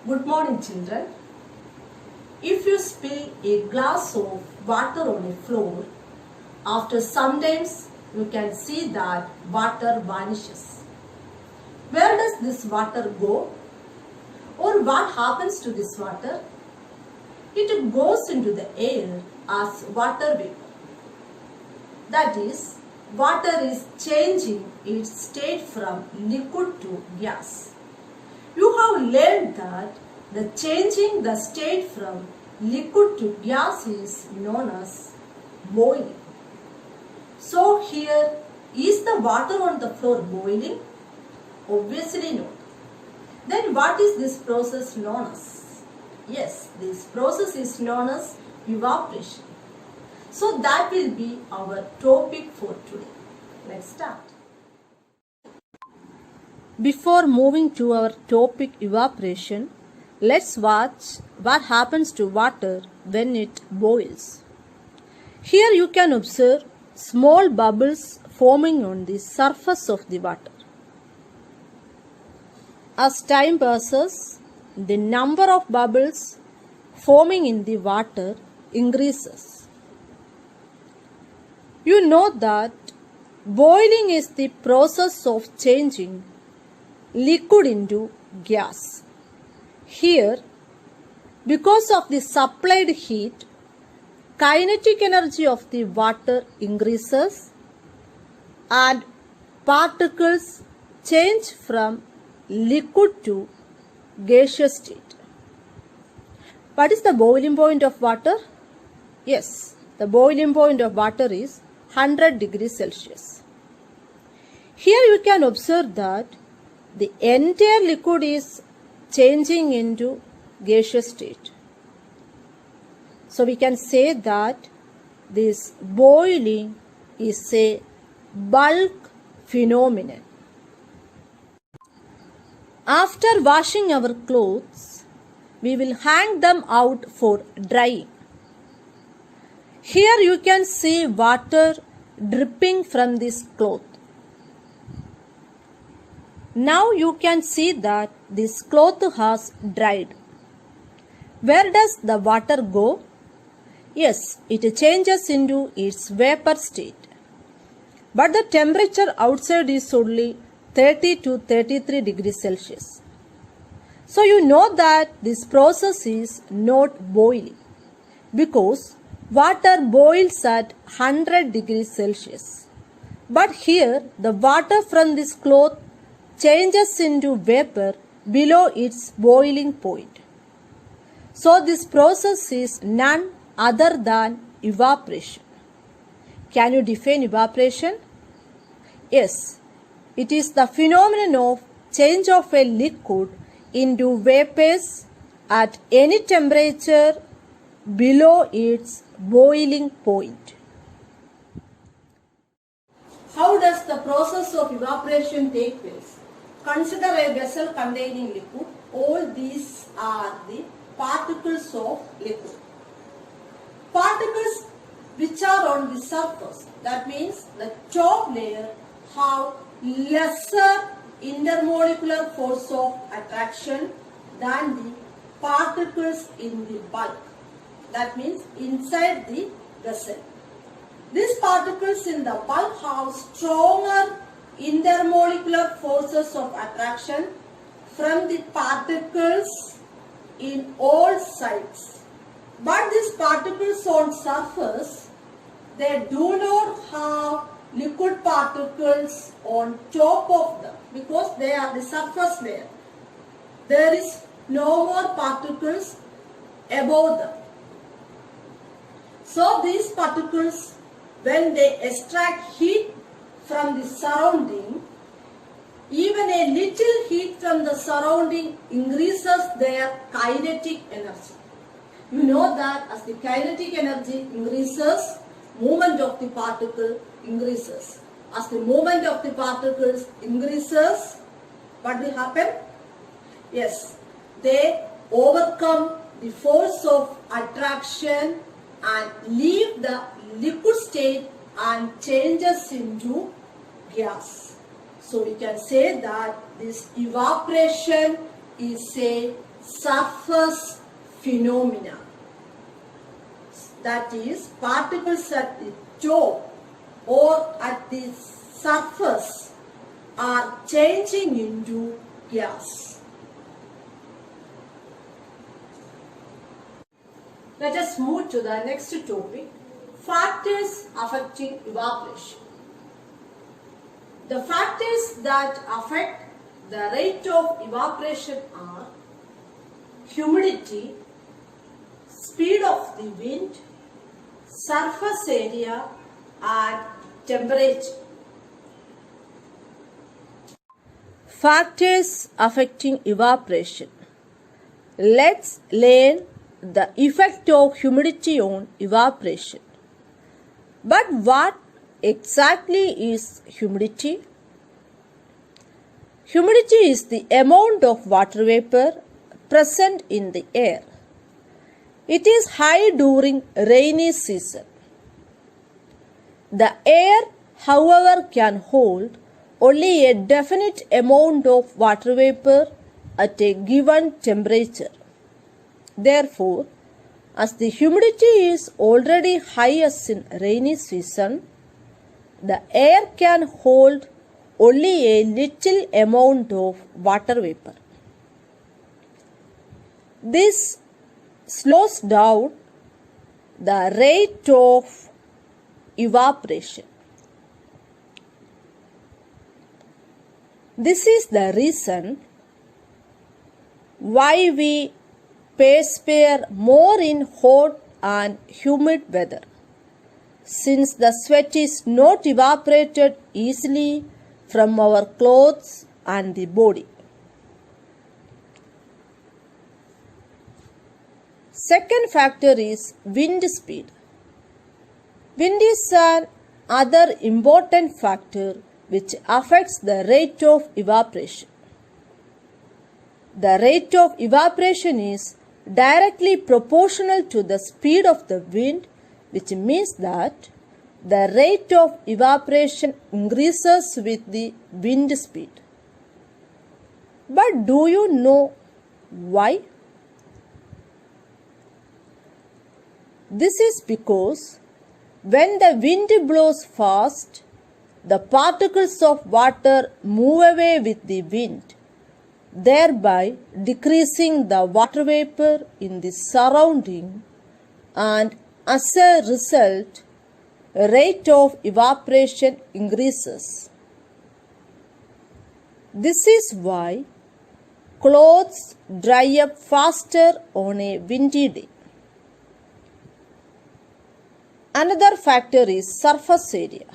Good morning, children. If you spill a glass of water on a floor, after some times you can see that water vanishes. Where does this water go? Or what happens to this water? It goes into the air as water vapor. That is, water is changing its state from liquid to gas. You have learned that the changing the state from liquid to gas is known as boiling. So here, is the water on the floor boiling? Obviously no. Then what is this process known as? Yes, this process is known as evaporation. So that will be our topic for today. Let's start. Before moving to our topic evaporation, let's watch what happens to water when it boils. Here you can observe small bubbles forming on the surface of the water. As time passes, the number of bubbles forming in the water increases. You know that boiling is the process of changing liquid into gas. Here, because of the supplied heat, kinetic energy of the water increases and particles change from liquid to gaseous state. What is the boiling point of water? Yes, the boiling point of water is 100 degrees Celsius. Here you can observe that the entire liquid is changing into gaseous state. So we can say that this boiling is a bulk phenomenon. After washing our clothes, we will hang them out for drying. Here you can see water dripping from this cloth. Now you can see that this cloth has dried. Where does the water go? Yes, it changes into its vapor state. But the temperature outside is only 30 to 33 degrees Celsius. So you know that this process is not boiling because water boils at 100 degrees Celsius. But here the water from this cloth changes into vapor below its boiling point. So this process is none other than evaporation. Can you define evaporation? Yes, it is the phenomenon of change of a liquid into vapors at any temperature below its boiling point. How does the process of evaporation take place? Consider a vessel containing liquid. All these are the particles of liquid. Particles which are on the surface, that means the top layer, have lesser intermolecular force of attraction than the particles in the bulk, that means inside the vessel. These particles in the bulk have stronger intermolecular forces of attraction from the particles in all sides. But these particles on surface, they do not have liquid particles on top of them because they are the surface layer. There is no more particles above them. So these particles, when they extract heat from the surrounding, even a little heat from the surrounding increases their kinetic energy. You know that as the kinetic energy increases, movement of the particle increases. As the movement of the particles increases, what will happen? Yes, they overcome the force of attraction and leave the liquid state and changes into gas. So we can say that this evaporation is a surface phenomena. That is, particles at the top or at the surface are changing into gas. Let us move to the next topic, factors affecting evaporation. The factors that affect the rate of evaporation are humidity, speed of the wind, surface area and temperature. Factors affecting evaporation. Let's learn the effect of humidity on evaporation. But what exactly is humidity? Humidity is the amount of water vapor present in the air. It is high during rainy season. The air, however, can hold only a definite amount of water vapor at a given temperature. Therefore, as the humidity is already highest in rainy season, the air can hold only a little amount of water vapor. This slows down the rate of evaporation. This is the reason why we perspire more in hot and humid weather, since the sweat is not evaporated easily from our clothes and the body. Second factor is wind speed. Wind is another important factor which affects the rate of evaporation. The rate of evaporation is directly proportional to the speed of the wind, which means that the rate of evaporation increases with the wind speed. But do you know why? This is because when the wind blows fast, the particles of water move away with the wind, thereby decreasing the water vapor in the surrounding, and as a result, rate of evaporation increases. This is why clothes dry up faster on a windy day. Another factor is surface area.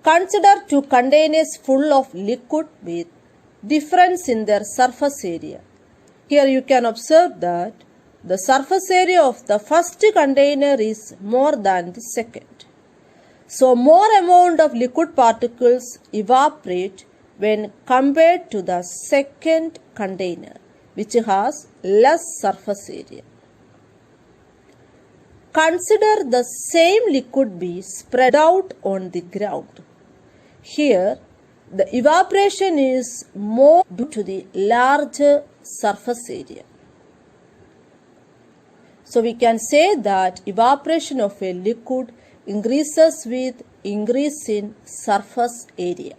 Consider two containers full of liquid with difference in their surface area. Here you can observe that the surface area of the first container is more than the second. So more amount of liquid particles evaporate when compared to the second container, which has less surface area. Consider the same liquid be spread out on the ground. Here, the evaporation is more due to the larger surface area. So we can say that evaporation of a liquid increases with increase in surface area.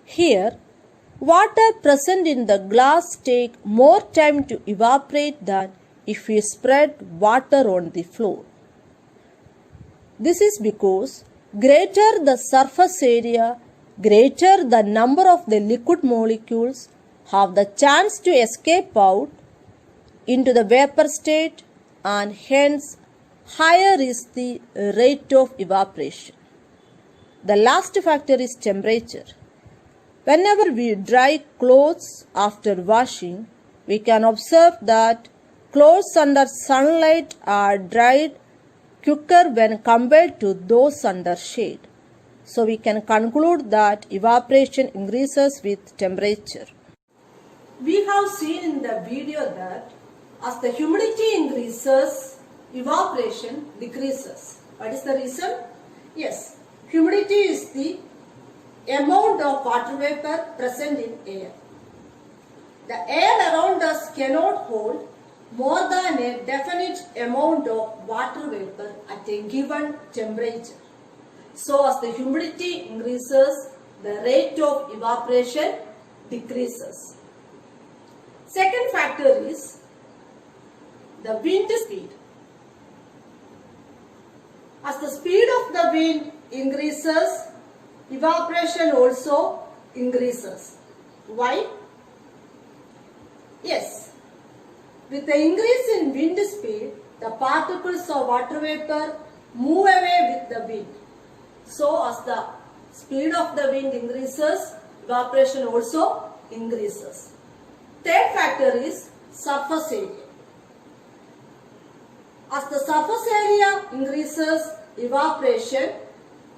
Here, water present in the glass take more time to evaporate than if we spread water on the floor. This is because greater the surface area, greater the number of the liquid molecules have the chance to escape out into the vapor state, and hence higher is the rate of evaporation. The last factor is temperature. Whenever we dry clothes after washing, we can observe that clothes under sunlight are dried quicker when compared to those under shade. So we can conclude that evaporation increases with temperature. We have seen in the video that as the humidity increases, evaporation decreases. What is the reason? Yes, humidity is the amount of water vapor present in air. The air around us cannot hold more than a definite amount of water vapor at a given temperature. So as the humidity increases, the rate of evaporation decreases. Second factor is the wind speed. As the speed of the wind increases, evaporation also increases. Why? Yes, with the increase in wind speed, the particles of water vapor move away with the wind. So as the speed of the wind increases, evaporation also increases. Third factor is surface area. As the surface area increases, evaporation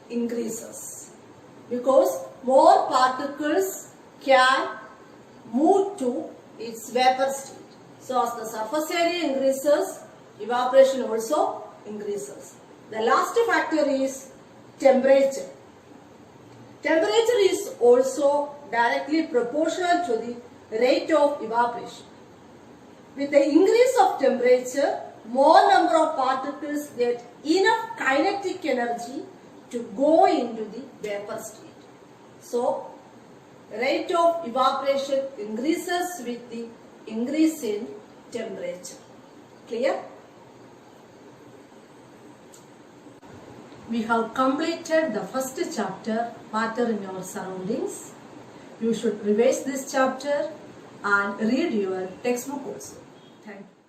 increases because more particles can move to its vapor state. So as the surface area increases, evaporation also increases. The last factor is temperature. Temperature is also directly proportional to the rate of evaporation. With the increase of temperature, more number of particles get enough kinetic energy to go into the vapor state. So, rate of evaporation increases with the increase in temperature. Clear? We have completed the first chapter, Water in Our Surroundings. You should revise this chapter and read your textbook also. Thank you.